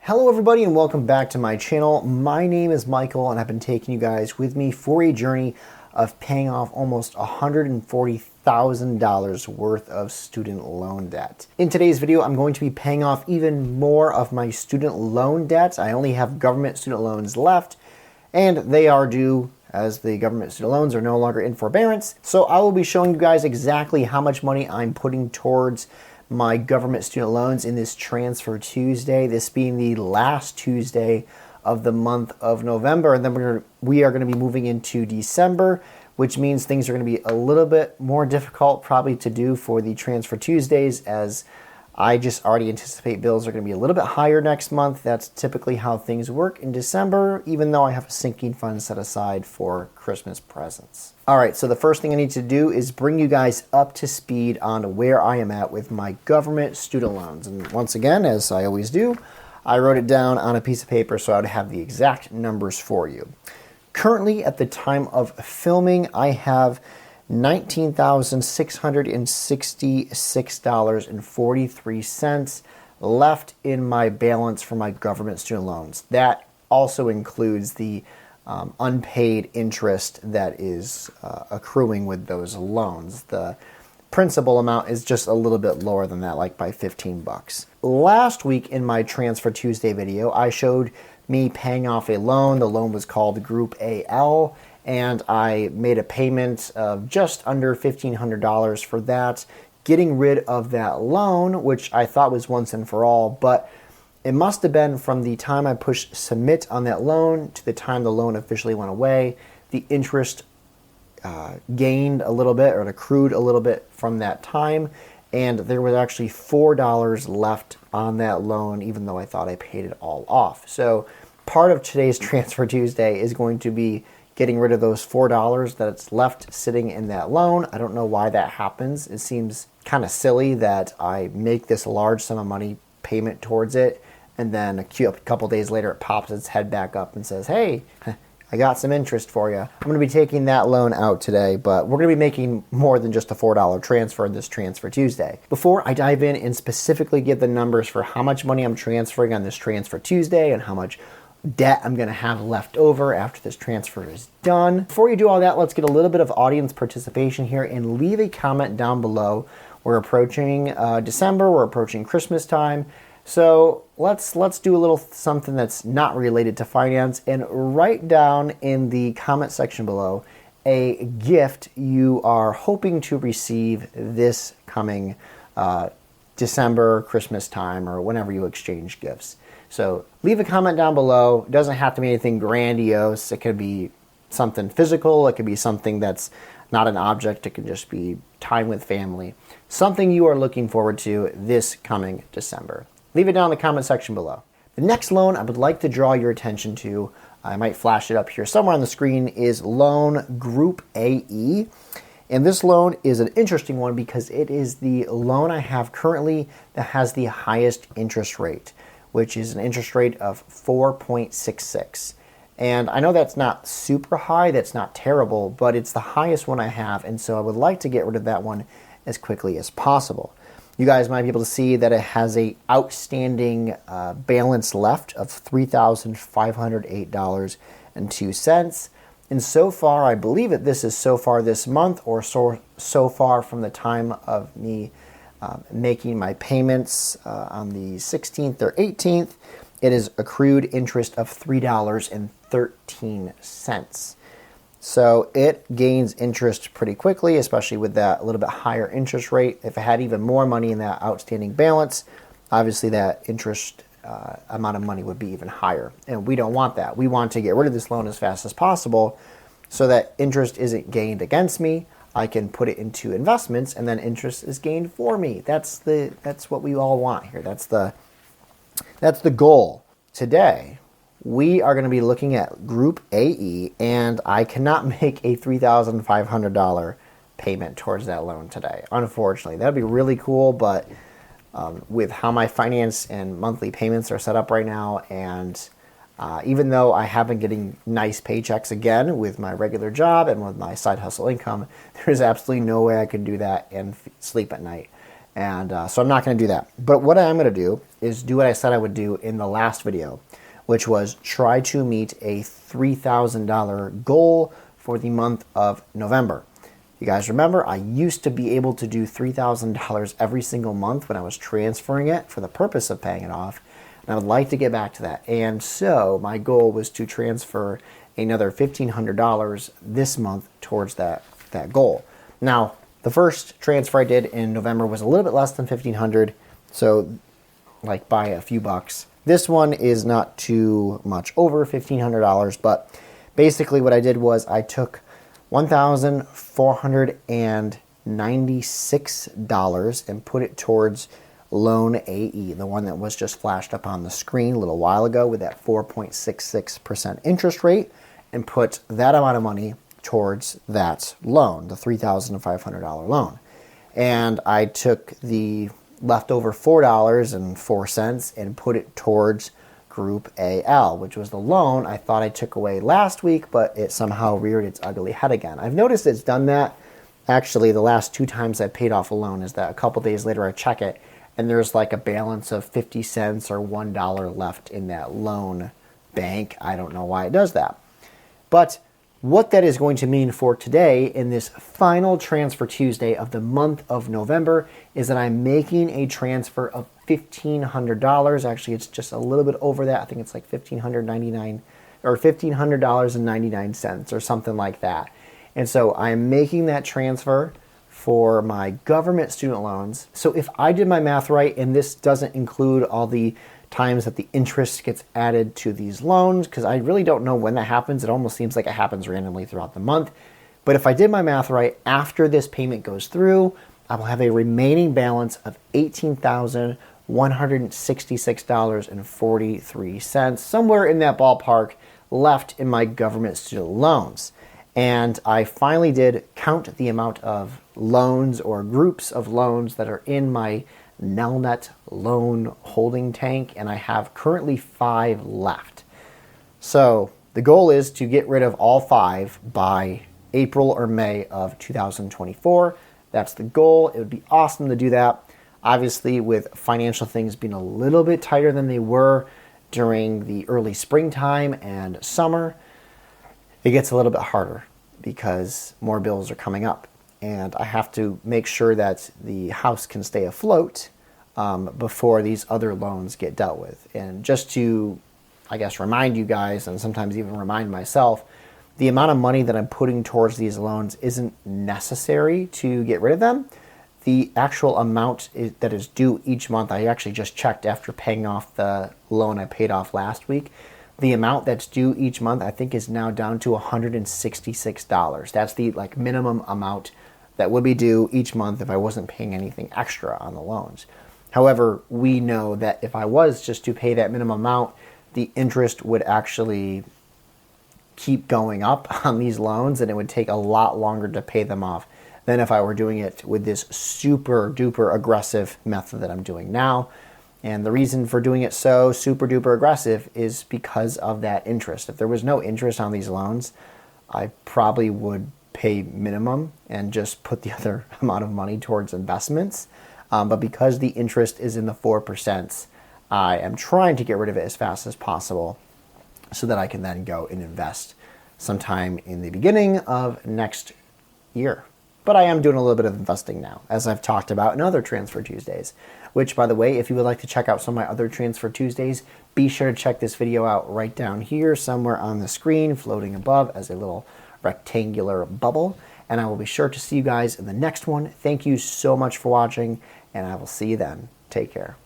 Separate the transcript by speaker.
Speaker 1: Hello everybody and welcome back to my channel. My name is Michael and I've been taking you guys with me for a journey of paying off almost $140,000 worth of student loan debt. In today's video, I'm going to be paying off even more of my student loan debt. I only have government student loans left and they are due as the government student loans are no longer in forbearance. So I will be showing you guys exactly how much money I'm putting towards my government student loans in this Transfer Tuesday, this being the last Tuesday of the month of November. And then we are going to be moving into December, which means things are going to be a little bit more difficult probably to do for the Transfer Tuesdays, as I just already anticipate bills are going to be a little bit higher next month. That's typically how things work in December, even though I have a sinking fund set aside for Christmas presents. All right, so the first thing I need to do is bring you guys up to speed on where I am at with my government student loans. And once again, as I always do, I wrote it down on a piece of paper so I would have the exact numbers for you. Currently, at the time of filming, I have $19,666.43 left in my balance for my government student loans. That also includes the unpaid interest that is accruing with those loans. The principal amount is just a little bit lower than that, like by 15 bucks. Last week in my Transfer Tuesday video, I showed me paying off a loan. The loan was called Group AL, and I made a payment of just under $1,500 for that, getting rid of that loan, which I thought was once and for all, but it must have been from the time I pushed submit on that loan to the time the loan officially went away. The interest gained a little bit, or it accrued a little bit from that time, and there was actually $4 left on that loan, even though I thought I paid it all off. So part of today's Transfer Tuesday is going to be getting rid of those $4 that's left sitting in that loan. I don't know why that happens. It seems kind of silly that I make this large sum of money payment towards it, and then a couple days later it pops its head back up and says, hey, I got some interest for you. I'm going to be taking that loan out today, but we're going to be making more than just a $4 transfer in this Transfer Tuesday. Before I dive in and specifically give the numbers for how much money I'm transferring on this Transfer Tuesday and how much debt I'm going to have left over after this transfer is done, before you do all that, let's get a little bit of audience participation here and leave a comment down below. We're approaching December, we're approaching Christmas time. So let's do a little something that's not related to finance, and write down in the comment section below a gift you are hoping to receive this coming December, Christmas time, or whenever you exchange gifts. So leave a comment down below. It doesn't have to be anything grandiose. It could be something physical. It could be something that's not an object. It could just be time with family. Something you are looking forward to this coming December. Leave it down in the comment section below. The next loan I would like to draw your attention to, I might flash it up here somewhere on the screen, is loan Group AE. And this loan is an interesting one because it is the loan I have currently that has the highest interest rate, which is an interest rate of 4.66. And I know that's not super high, that's not terrible, but it's the highest one I have, and so I would like to get rid of that one as quickly as possible. You guys might be able to see that it has a outstanding balance left of $3,508.02. And so far, I believe that this is so far this month, or so far from the time of me making my payments on the 16th or 18th, it is accrued interest of $3.13. So it gains interest pretty quickly, especially with that a little bit higher interest rate. If I had even more money in that outstanding balance, obviously that interest amount of money would be even higher. And we don't want that. We want to get rid of this loan as fast as possible so that interest isn't gained against me. I can put it into investments and then interest is gained for me. That's what we all want here. That's the goal. Today, we are going to be looking at Group AE, and I cannot make a $3,500 payment towards that loan today, unfortunately. That would be really cool, but with how my finance and monthly payments are set up right now, and even though I have been getting nice paychecks again with my regular job and with my side hustle income, there's absolutely no way I can do that and sleep at night. And so I'm not going to do that. But what I am going to do is do what I said I would do in the last video, which was try to meet a $3,000 goal for the month of November. You guys remember, I used to be able to do $3,000 every single month when I was transferring it for the purpose of paying it off. And I would like to get back to that. And so my goal was to transfer another $1,500 this month towards that goal. Now, the first transfer I did in November was a little bit less than $1,500, so like by a few bucks. This one is not too much over $1,500, but basically what I did was I took $1,496 and put it towards loan AE, the one that was just flashed up on the screen a little while ago with that 4.66% interest rate, and put that amount of money towards that loan, the $3,500 loan. And I took the leftover $4.04 and put it towards Group AL, which was the loan I thought I took away last week, but it somehow reared its ugly head again. I've noticed it's done that. Actually, the last 2 times I paid off a loan is that a couple days later I check it, and there's like a balance of 50 cents or $1 left in that loan bank. I don't know why it does that. But what that is going to mean for today in this final Transfer Tuesday of the month of November is that I'm making a transfer of $1,500. Actually, it's just a little bit over that. I think it's like $1,599 or $1,500.99 or something like that. And so I'm making that transfer for my government student loans. So if I did my math right, and this doesn't include all the times that the interest gets added to these loans, because I really don't know when that happens. It almost seems like it happens randomly throughout the month. But if I did my math right, after this payment goes through, I will have a remaining balance of $18,166.43, somewhere in that ballpark, left in my government student loans. And I finally did count the amount of loans or groups of loans that are in my Nelnet loan holding tank, and I have currently 5 left. So the goal is to get rid of all 5 by April or May of 2024. That's the goal. It would be awesome to do that. Obviously, with financial things being a little bit tighter than they were during the early springtime and summer, it gets a little bit harder because more bills are coming up. And I have to make sure that the house can stay afloat before these other loans get dealt with. And just to, I guess, remind you guys, and sometimes even remind myself, the amount of money that I'm putting towards these loans isn't necessary to get rid of them. The actual amount that is due each month, I actually just checked after paying off the loan I paid off last week. The amount that's due each month, I think, is now down to $166. That's the minimum amount that would be due each month if I wasn't paying anything extra on the loans. However, we know that if I was just to pay that minimum amount, the interest would actually keep going up on these loans, and it would take a lot longer to pay them off than if I were doing it with this super duper aggressive method that I'm doing now. And the reason for doing it so super duper aggressive is because of that interest. If there was no interest on these loans, I probably would pay minimum and just put the other amount of money towards investments. But because the interest is in the 4%, I am trying to get rid of it as fast as possible so that I can then go and invest sometime in the beginning of next year. But I am doing a little bit of investing now, as I've talked about in other Transfer Tuesdays, which, by the way, if you would like to check out some of my other Transfer Tuesdays, be sure to check this video out right down here, somewhere on the screen, floating above as a little rectangular bubble. And I will be sure to see you guys in the next one. Thank you so much for watching, and I will see you then. Take care.